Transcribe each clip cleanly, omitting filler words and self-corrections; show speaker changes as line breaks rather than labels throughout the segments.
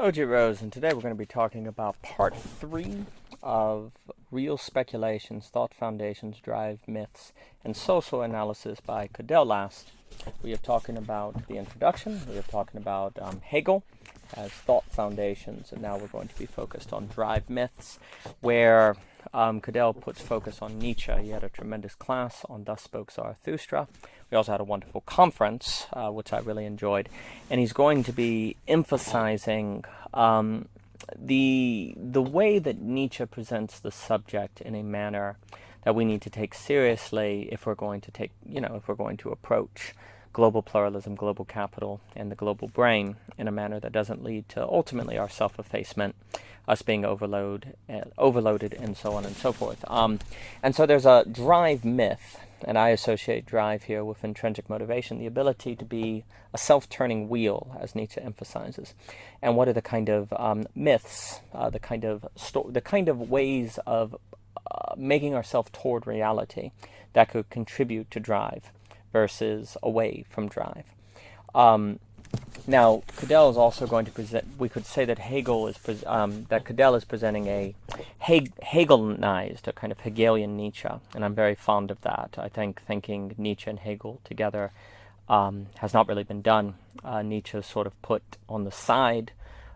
OG Rose, and today we're going to be talking about part 3 of Real Speculations, Thought Foundations, Drive, Myths, and Social Analysis by Cadell last. We are talking about the introduction, we are talking about Hegel as thought foundations, and now we're going to be focused on drive myths, where Cadell puts focus on Nietzsche. He had a tremendous class on Thus Spoke Zarathustra. We also had a wonderful conference, which I really enjoyed, and he's going to be emphasizing the way that Nietzsche presents the subject in a manner that we need to take seriously if we're going to approach global pluralism, global capital, and the global brain in a manner that doesn't lead to ultimately our self-effacement, us being overloaded, and so on and so forth. And so there's a drive myth, and I associate drive here with intrinsic motivation, the ability to be a self-turning wheel, as Nietzsche emphasizes. And what are the kind of myths, the kind of ways of making ourselves toward reality that could contribute to drive versus away from drive. Now, Cadell is also going to present. We could say that that Cadell is presenting a Hegelized, a kind of Hegelian Nietzsche, and I'm very fond of that. I think thinking Nietzsche and Hegel together has not really been done. Nietzsche is sort of put on the side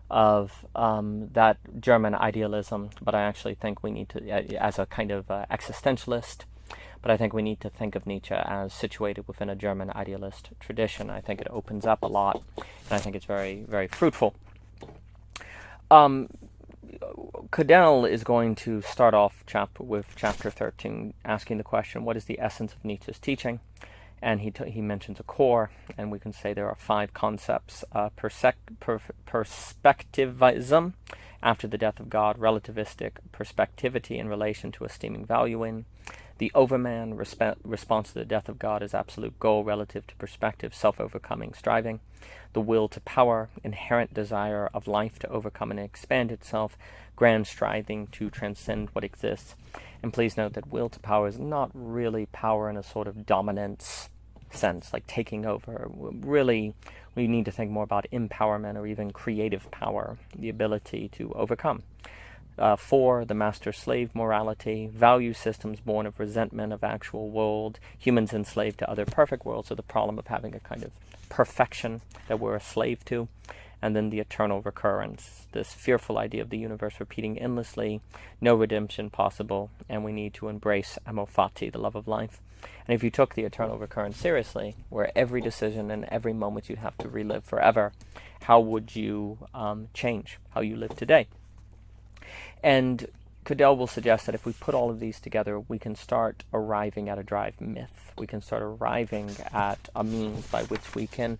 of that German idealism, but I actually think we need to, as a kind of existentialist. But I think we need to think of Nietzsche as situated within a German idealist tradition. I think it opens up a lot, and I think it's very, very fruitful. Cadell is going to start off with chapter 13, asking the question, what is the essence of Nietzsche's teaching? And he mentions a core, and we can say there are 5 concepts: perspectivism, after the death of God; relativistic perspectivity in relation to esteeming, valuing; the overman, response to the death of God as absolute goal relative to perspective, self-overcoming, striving; the will to power, inherent desire of life to overcome and expand itself, grand striving to transcend what exists. And please note that will to power is not really power in a sort of dominance sense, like taking over. Really, we need to think more about empowerment or even creative power, the ability to overcome. 4, the master-slave morality, value systems born of resentment of actual world, humans enslaved to other perfect worlds, so the problem of having a kind of perfection that we're a slave to. And then the eternal recurrence, this fearful idea of the universe repeating endlessly, no redemption possible, and we need to embrace amor fati, the love of life. And if you took the eternal recurrence seriously, where every decision and every moment you'd have to relive forever, how would you change how you live today? And Cadell will suggest that if we put all of these together, we can start arriving at a drive myth. We can start arriving at a means by which we can,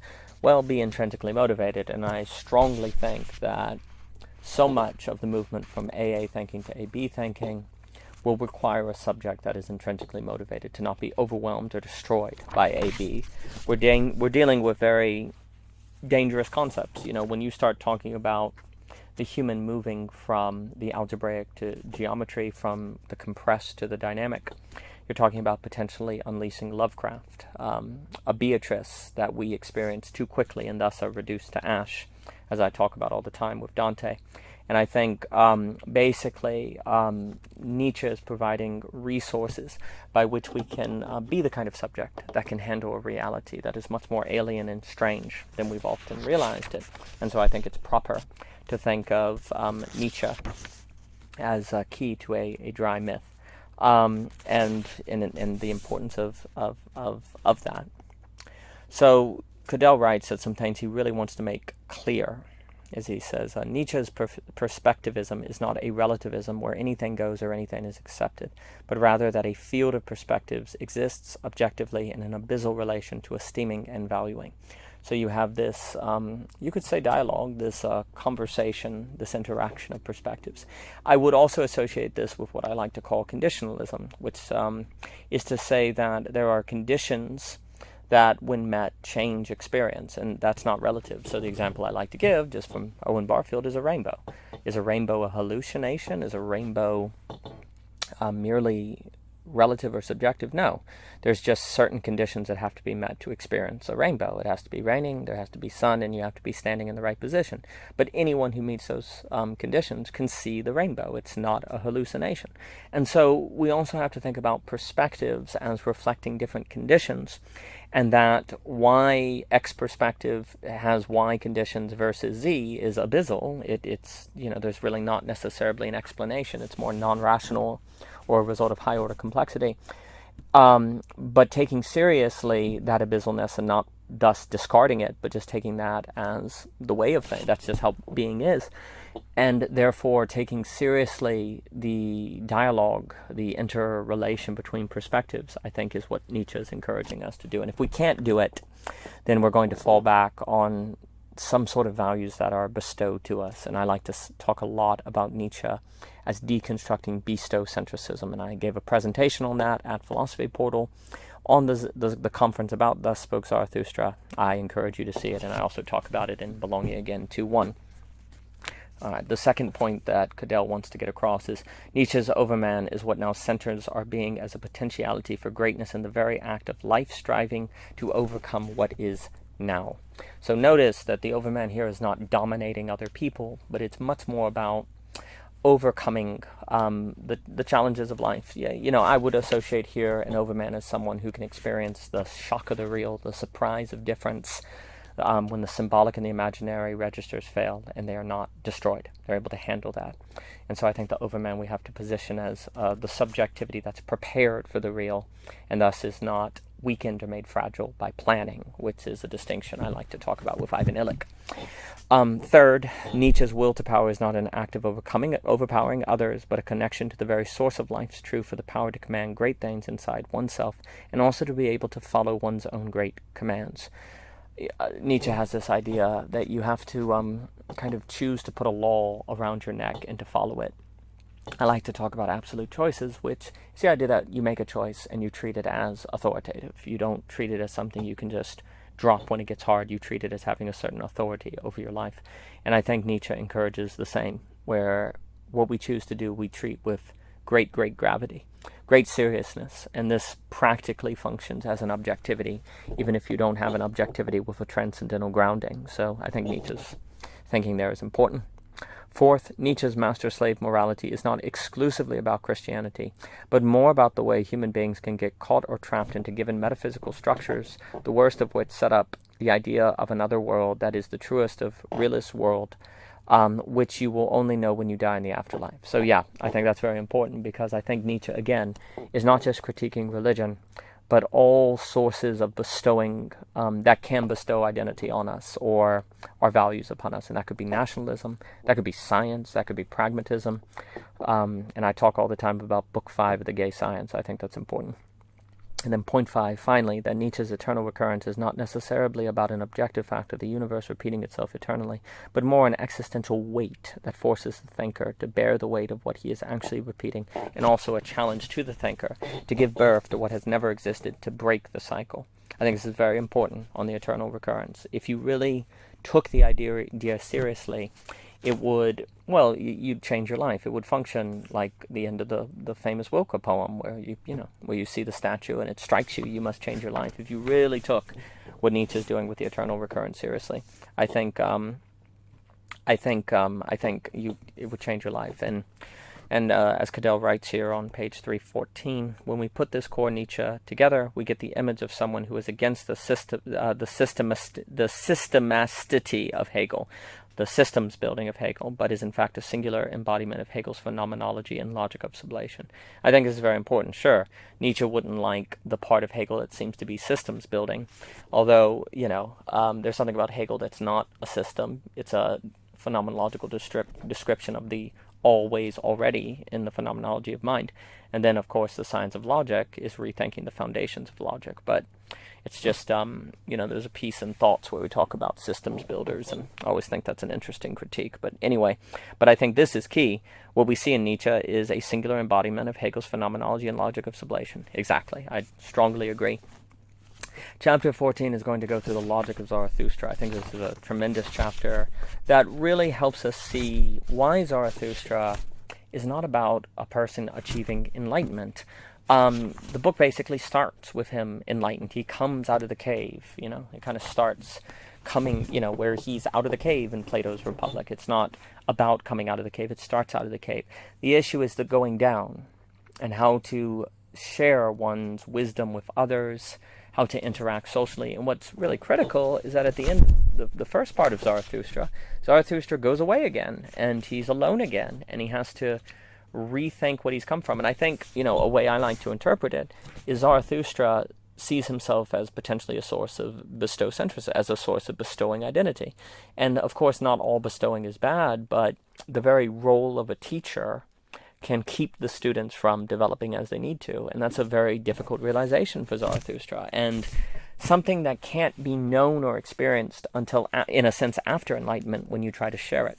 be intrinsically motivated. And I strongly think that so much of the movement from AA thinking to AB thinking will require a subject that is intrinsically motivated, to not be overwhelmed or destroyed by AB. We're dealing with very dangerous concepts. When you start talking about the human moving from the algebraic to geometry, from the compressed to the dynamic, you're talking about potentially unleashing Lovecraft, a Beatrice that we experience too quickly and thus are reduced to ash, as I talk about all the time with Dante. And I think basically Nietzsche is providing resources by which we can be the kind of subject that can handle a reality that is much more alien and strange than we've often realized it. And so I think it's proper to think of Nietzsche as key to a dry myth, and the importance of that. So Cadell writes that some things he really wants to make clear, as he says, Nietzsche's perspectivism is not a relativism where anything goes or anything is accepted, but rather that a field of perspectives exists objectively in an abyssal relation to esteeming and valuing. So you have this, you could say dialogue, this conversation, this interaction of perspectives. I would also associate this with what I like to call conditionalism, which is to say that there are conditions that, when met, change experience, and that's not relative. So the example I like to give, just from Owen Barfield, is a rainbow. Is a rainbow a hallucination? Is a rainbow merely relative or subjective? No. There's just certain conditions that have to be met to experience a rainbow. It has to be raining, there has to be sun, and you have to be standing in the right position. But anyone who meets those conditions can see the rainbow. It's not a hallucination. And so we also have to think about perspectives as reflecting different conditions, and that Y X perspective has Y conditions versus Z is abyssal. It's there's really not necessarily an explanation. It's more non-rational or a result of high order complexity. But taking seriously that abyssalness and not thus discarding it, but just taking that as the way of things. That's just how being is. And therefore taking seriously the dialogue, the interrelation between perspectives, I think is what Nietzsche is encouraging us to do. And if we can't do it, then we're going to fall back on some sort of values that are bestowed to us. And I like to talk a lot about Nietzsche as deconstructing bestow-centricism. And I gave a presentation on that at Philosophy Portal on the conference about Thus Spoke Zarathustra. I encourage you to see it, and I also talk about it in Belonging Again 2.1. The second point that Cadell wants to get across is Nietzsche's Overman is what now centers our being as a potentiality for greatness in the very act of life striving to overcome what is now. So notice that the Overman here is not dominating other people, but it's much more about overcoming the challenges of life. Yeah, I would associate here an Overman as someone who can experience the shock of the real, the surprise of difference, when the symbolic and the imaginary registers fail and they are not destroyed. They're able to handle that. And so I think the Overman we have to position as the subjectivity that's prepared for the real, and thus is not weakened or made fragile by planning, which is a distinction I like to talk about with Ivan Illich. Third, Nietzsche's will to power is not an act of overpowering others, but a connection to the very source of life's truth for the power to command great things inside oneself, and also to be able to follow one's own great commands. Nietzsche has this idea that you have to kind of choose to put a law around your neck and to follow it. I like to talk about absolute choices, which is the idea that you make a choice and you treat it as authoritative. You don't treat it as something you can just drop when it gets hard. You treat it as having a certain authority over your life. And I think Nietzsche encourages the same, where what we choose to do, we treat with great gravity, great seriousness. And this practically functions as an objectivity, even if you don't have an objectivity with a transcendental grounding. So I think Nietzsche's thinking there is important. Fourth, Nietzsche's master-slave morality is not exclusively about Christianity, but more about the way human beings can get caught or trapped into given metaphysical structures, the worst of which set up the idea of another world that is the truest of realist world, which you will only know when you die in the afterlife. So yeah, I think that's very important, because I think Nietzsche, again, is not just critiquing religion, but all sources of bestowing, that can bestow identity on us or our values upon us. And that could be nationalism, that could be science, that could be pragmatism. And I talk all the time about Book 5 of the Gay Science. I think that's important. And then point 5, finally, that Nietzsche's eternal recurrence is not necessarily about an objective fact of the universe repeating itself eternally, but more an existential weight that forces the thinker to bear the weight of what he is actually repeating, and also a challenge to the thinker to give birth to what has never existed, to break the cycle. I think this is very important on the eternal recurrence. If you really took the idea seriously, it would, you'd change your life. It would function like the end of the famous Wilke poem, where where you see the statue and it strikes you, you must change your life. If you really took what Nietzsche is doing with the eternal recurrence seriously, I think it would change your life. And as Cadell writes here on page 314, when we put this core Nietzsche together, we get the image of someone who is against the systemicity of Hegel, the systems building of Hegel, but is in fact a singular embodiment of Hegel's phenomenology and logic of sublation. I think this is very important. Sure, Nietzsche wouldn't like the part of Hegel that seems to be systems building, although, there's something about Hegel that's not a system. It's a phenomenological description of the always already in the phenomenology of mind. And then, of course, the science of logic is rethinking the foundations of logic. But it's just, there's a piece in Thoughts where we talk about systems builders, and I always think that's an interesting critique. But anyway, I think this is key. What we see in Nietzsche is a singular embodiment of Hegel's phenomenology and logic of sublation. Exactly. I strongly agree. Chapter 14 is going to go through the logic of Zarathustra. I think this is a tremendous chapter that really helps us see why Zarathustra is not about a person achieving enlightenment, The book basically starts with him enlightened. He comes out of the cave, it kind of starts coming, where he's out of the cave in Plato's Republic. It's not about coming out of the cave, it starts out of the cave. The issue is the going down and how to share one's wisdom with others, how to interact socially. And what's really critical is that at the end, the first part of Zarathustra goes away again, and he's alone again, and he has to rethink what he's come from. And I think, a way I like to interpret it is Zarathustra sees himself as potentially a source of bestowcentrism, as a source of bestowing identity. And of course, not all bestowing is bad, but the very role of a teacher can keep the students from developing as they need to. And that's a very difficult realization for Zarathustra, and something that can't be known or experienced until, in a sense, after enlightenment, when you try to share it.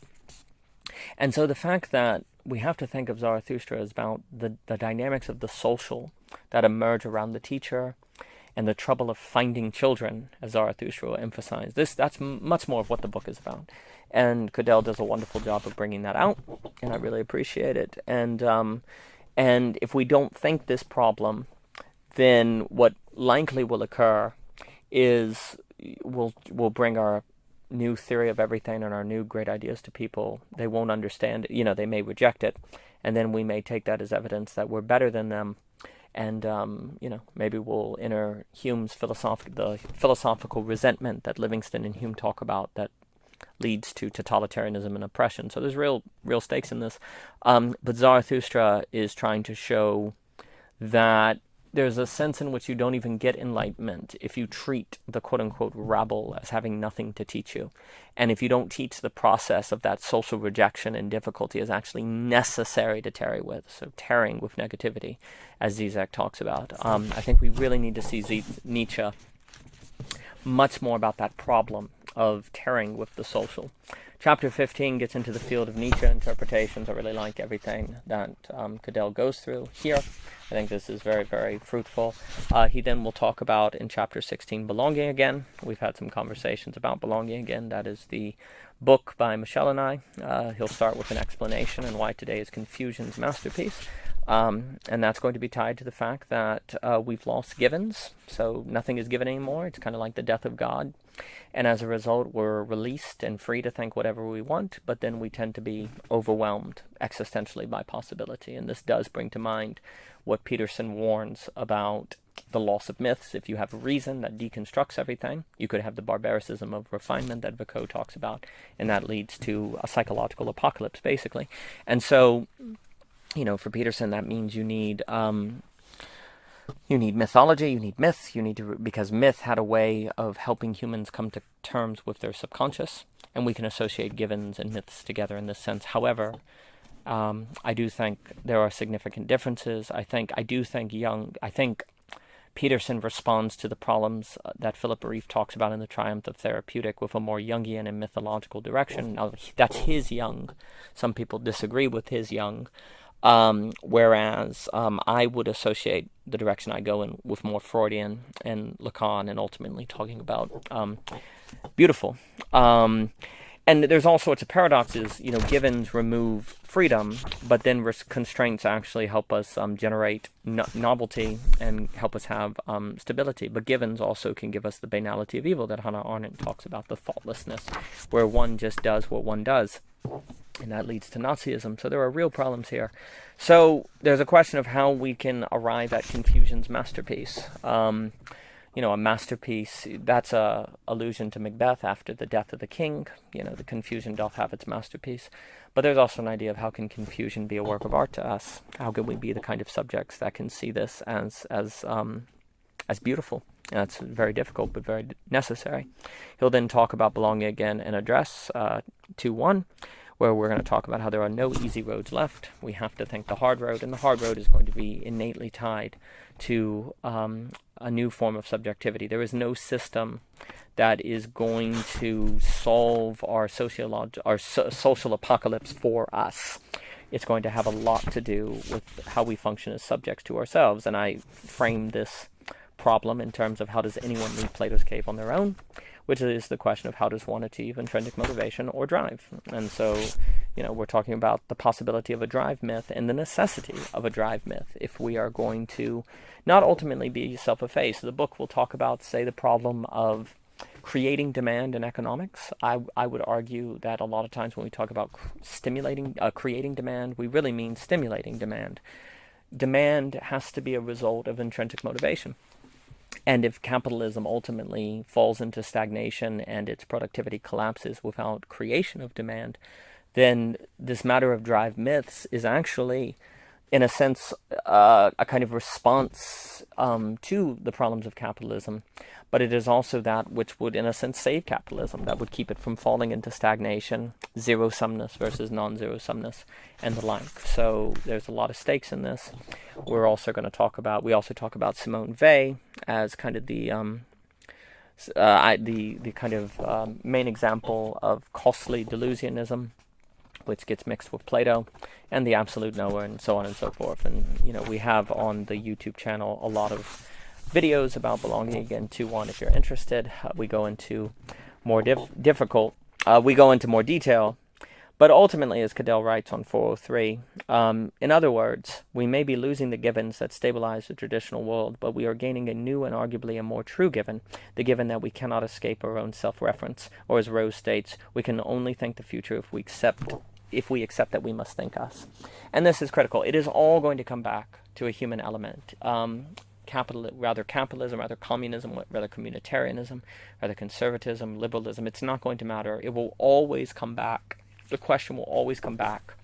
And so the fact that we have to think of Zarathustra as about the dynamics of the social that emerge around the teacher, and the trouble of finding children, as Zarathustra will emphasize. That's much more of what the book is about. And Cadell does a wonderful job of bringing that out, and I really appreciate it. And if we don't think this problem, then what likely will occur is we'll bring our new theory of everything and our new great ideas to people. They won't understand it. They may reject it, and then we may take that as evidence that we're better than them. And, maybe we'll enter Hume's philosophical resentment that Livingston and Hume talk about that leads to totalitarianism and oppression. So there's real stakes in this. But Zarathustra is trying to show that there's a sense in which you don't even get enlightenment if you treat the quote-unquote rabble as having nothing to teach you. And if you don't teach the process of that social rejection and difficulty is actually necessary to tarry with, so tarrying with negativity, as Zizek talks about. I think we really need to see Nietzsche much more about that problem of tarrying with the social. Chapter 15 gets into the field of Nietzsche interpretations. I really like everything that Cadell goes through here. I think this is very, very fruitful. He then will talk about, in chapter 16, belonging again. We've had some conversations about belonging again. That is the book by Michelle and I. He'll start with an explanation on why today is confusion's masterpiece. And that's going to be tied to the fact that we've lost givens, so nothing is given anymore. It's kind of like the death of God. And as a result, we're released and free to think whatever we want, but then we tend to be overwhelmed existentially by possibility. And this does bring to mind what Peterson warns about the loss of myths. If you have a reason that deconstructs everything, you could have the barbaricism of refinement that Vico talks about, and that leads to a psychological apocalypse, basically. And so, for Peterson, that means you need mythology, you need myth, because myth had a way of helping humans come to terms with their subconscious, and we can associate givens and myths together in this sense. However, I do think there are significant differences. I think Peterson responds to the problems that Philip Reeve talks about in The Triumph of Therapeutic with a more Jungian and mythological direction. Now, that's his Jung. Some people disagree with his Jung. Whereas I would associate the direction I go in with more Freudian and Lacan, and ultimately talking about beautiful. And there's all sorts of paradoxes. Givens remove freedom, but then constraints actually help us generate novelty and help us have stability. But givens also can give us the banality of evil that Hannah Arendt talks about, the thoughtlessness, where one just does what one does. And that leads to Nazism. So there are real problems here. So there's a question of how we can arrive at confusion's masterpiece. A masterpiece, that's a allusion to Macbeth after the death of the king. The confusion doth have its masterpiece. But there's also an idea of how can confusion be a work of art to us? How can we be the kind of subjects that can see this as beautiful? And that's very difficult, but very necessary. He'll then talk about belonging again and address 2.1, where we're going to talk about how there are no easy roads left. We have to think the hard road, and the hard road is going to be innately tied to a new form of subjectivity. There is no system that is going to solve our social apocalypse for us. It's going to have a lot to do with how we function as subjects to ourselves. And I frame this problem in terms of how does anyone leave Plato's cave on their own? which is the question of how does one achieve intrinsic motivation or drive. And so, we're talking about the possibility of a drive myth and the necessity of a drive myth if we are going to not ultimately be self-effaced. The book will talk about, say, the problem of creating demand in economics. I would argue that a lot of times when we talk about creating demand, we really mean stimulating demand. Demand has to be a result of intrinsic motivation. And if capitalism ultimately falls into stagnation and its productivity collapses without creation of demand, then this matter of drive myths is actually, in a sense, a kind of response to the problems of capitalism. But it is also that which would, in a sense, save capitalism, that would keep it from falling into stagnation, zero-sumness versus non-zero-sumness, and the like. So there's a lot of stakes in this. We also talk about Simone Weil as kind of the kind of main example of costly delusionism, which gets mixed with Plato, and the absolute knower, and so on and so forth. And, we have on the YouTube channel a lot of videos about belonging. Again, 2-1 if you're interested. We go into more we go into more detail. But ultimately, as Cadell writes on 403, in other words, we may be losing the givens that stabilize the traditional world, but we are gaining a new and arguably a more true given, the given that we cannot escape our own self-reference, or as Rose states, we can only think the future if we accept that we must think us. And this is critical. It is all going to come back to a human element. Capitalism, rather communism, rather communitarianism, rather conservatism, liberalism. It's not going to matter. It will always come back. The question will always come back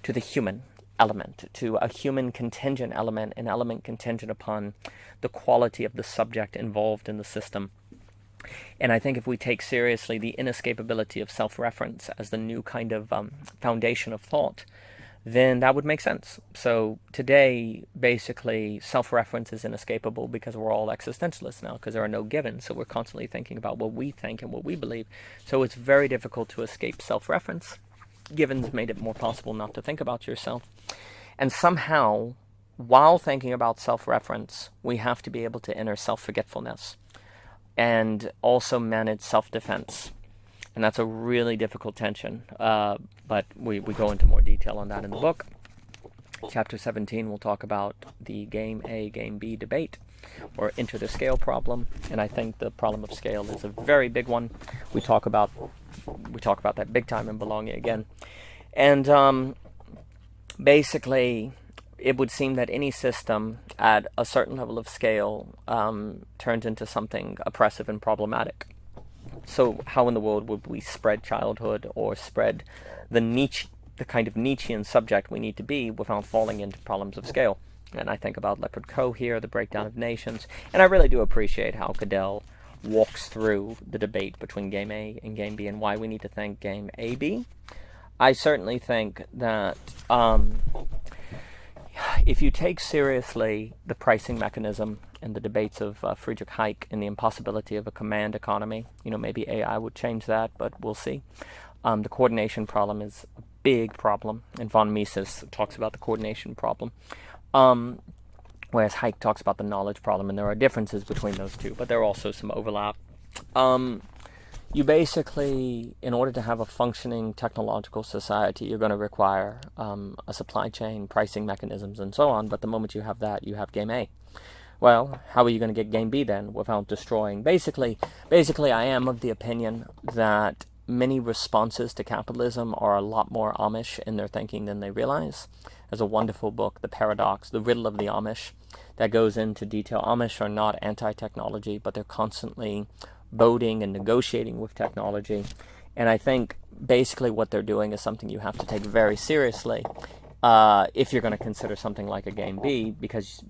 to the human element, to a human contingent element, an element contingent upon the quality of the subject involved in the system. And I think if we take seriously the inescapability of self-reference as the new kind of foundation of thought, then that would make sense. So today, basically, self-reference is inescapable because we're all existentialists now, because there are no givens. So we're constantly thinking about what we think and what we believe. So it's very difficult to escape self-reference. Givens made it more possible not to think about yourself. And somehow, while thinking about self-reference, we have to be able to enter self-forgetfulness and also manage self-defense. And that's a really difficult tension, but we go into more detail on that in the book. Chapter 17 will talk about the game A, game B debate, or enter the scale problem. And I think the problem of scale is a very big one. We talk about that big time in Belonging again. And basically, it would seem that any system at a certain level of scale turns into something oppressive and problematic. So how in the world would we spread childhood or spread the kind of Nietzschean subject we need to be without falling into problems of scale? And I think about Leopard Co. here, the breakdown of nations, and I really do appreciate how Cadell walks through the debate between game A and game B and why we need to think game A-B. I certainly think that if you take seriously the pricing mechanism and the debates of Friedrich Hayek and the impossibility of a command economy, maybe AI would change that, but we'll see. The coordination problem is a big problem, and von Mises talks about the coordination problem, whereas Hayek talks about the knowledge problem, and there are differences between those two, but there are also some overlap. You basically, in order to have a functioning technological society, you're going to require a supply chain, pricing mechanisms, and so on, but the moment you have that, you have game A. Well, how are you going to get game B then without destroying? Basically, I am of the opinion that many responses to capitalism are a lot more Amish in their thinking than they realize. There's a wonderful book, The Paradox, The Riddle of the Amish, that goes into detail. Amish are not anti-technology, but they're constantly voting and negotiating with technology. And I think basically what they're doing is something you have to take very seriously if you're going to consider something like a game B, because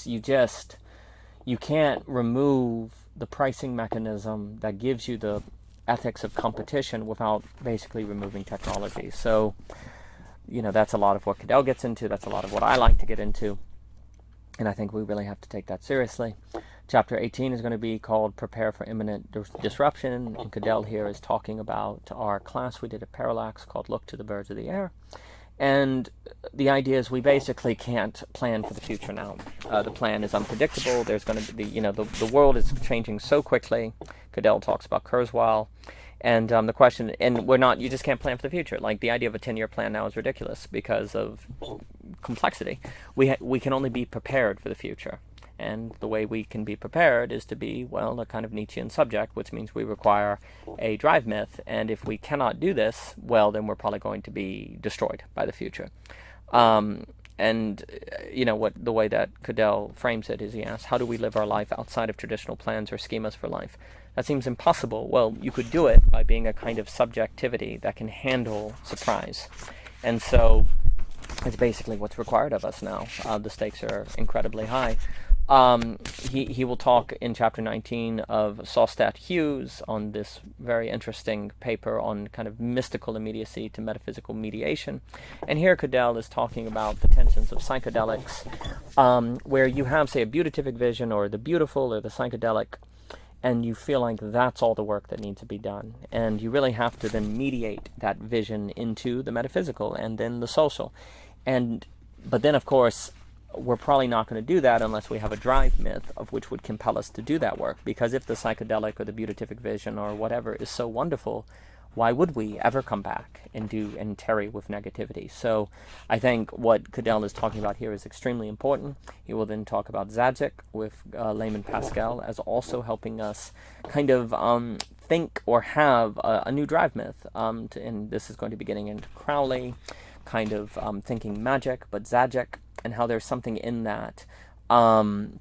you can't remove the pricing mechanism that gives you the ethics of competition without basically removing technology. So, that's a lot of what Cadell gets into. That's a lot of what I like to get into. And I think we really have to take that seriously. Chapter 18 is going to be called Prepare for Imminent Disruption. And Cadell here is talking about our class we did at Parallax called Look to the Birds of the Air. And the idea is we basically can't plan for the future now. The plan is unpredictable. There's going to be, the world is changing so quickly. Cadell talks about Kurzweil. And the question, and you just can't plan for the future. Like, the idea of a 10-year plan now is ridiculous because of complexity. We can only be prepared for the future. And the way we can be prepared is to be, well, a kind of Nietzschean subject, which means we require a drive myth. And if we cannot do this, well, then we're probably going to be destroyed by the future. And the way that Cadell frames it is he asks, how do we live our life outside of traditional plans or schemas for life? That seems impossible. Well, you could do it by being a kind of subjectivity that can handle surprise. And so it's basically what's required of us now. The stakes are incredibly high. He will talk in chapter 19 of Sostat Hughes on this very interesting paper on kind of mystical immediacy to metaphysical mediation. And here Cadell is talking about the tensions of psychedelics, where you have, say, a beatific vision or the beautiful or the psychedelic, and you feel like that's all the work that needs to be done. And you really have to then mediate that vision into the metaphysical and then the social. But then, of course, we're probably not going to do that unless we have a drive myth of which would compel us to do that work. Because if the psychedelic or the beatific vision or whatever is so wonderful, why would we ever come back and tarry with negativity? So I think what Cadell is talking about here is extremely important. He will then talk about Zajic with Layman Pascal as also helping us kind of think or have a new drive myth. And this is going to be getting into Crowley, kind of thinking magic, but Zajic, and how there's something in that. And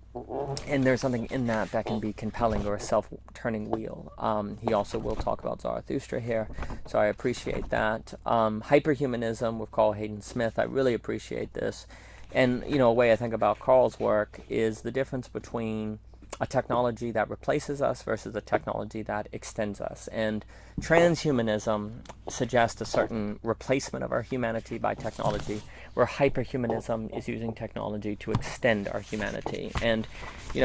there's something in that can be compelling or a self-turning wheel. He also will talk about Zarathustra here, so I appreciate that. Hyperhumanism with Carl Hayden Smith, I really appreciate this. And, a way I think about Carl's work is the difference between a technology that replaces us versus a technology that extends us. And transhumanism suggests a certain replacement of our humanity by technology, where hyperhumanism is using technology to extend our humanity. And,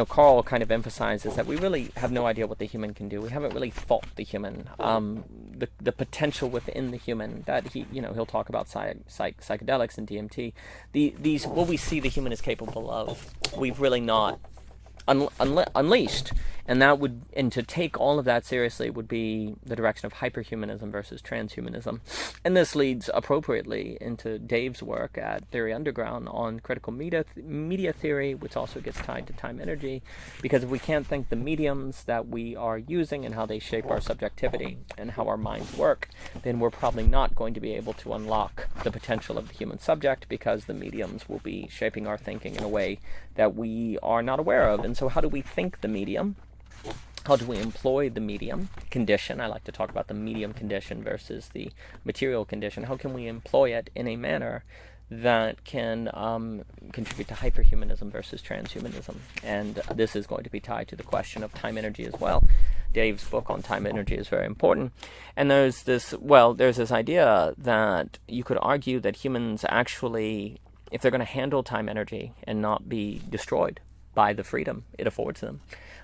Carl kind of emphasizes that we really have no idea what the human can do. We haven't really thought the human, the potential within the human that he'll talk about psychedelics and DMT. These what we see the human is capable of, we've really not unleashed, and to take all of that seriously would be the direction of hyperhumanism versus transhumanism. And this leads appropriately into Dave's work at Theory Underground on critical media theory, which also gets tied to time energy, because if we can't think the mediums that we are using and how they shape our subjectivity and how our minds work, then we're probably not going to be able to unlock the potential of the human subject, because the mediums will be shaping our thinking in a way that we are not aware of. And so how do we think the medium? How do we employ the medium condition? I like to talk about the medium condition versus the material condition. How can we employ it in a manner that can contribute to hyperhumanism versus transhumanism? And this is going to be tied to the question of time energy as well. Dave's book on time energy is very important. And there's this idea that you could argue that humans actually, if they're going to handle time energy and not be destroyed by the freedom it affords them,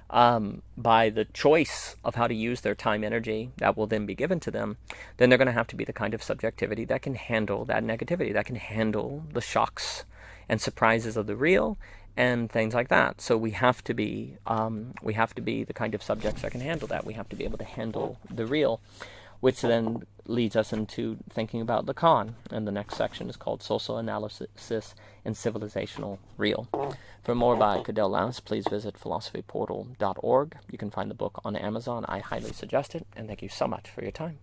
by the choice of how to use their time energy that will then be given to them, then they're going to have to be the kind of subjectivity that can handle that negativity, that can handle the shocks and surprises of the real and things like that. So we have to be the kind of subjects that can handle that. We have to be able to handle the real, which then leads us into thinking about Lacan. And the next section is called Social Analysis and Civilizational Real. For more by Cadell Laus, please visit philosophyportal.org. You can find the book on Amazon. I highly suggest it, and thank you so much for your time.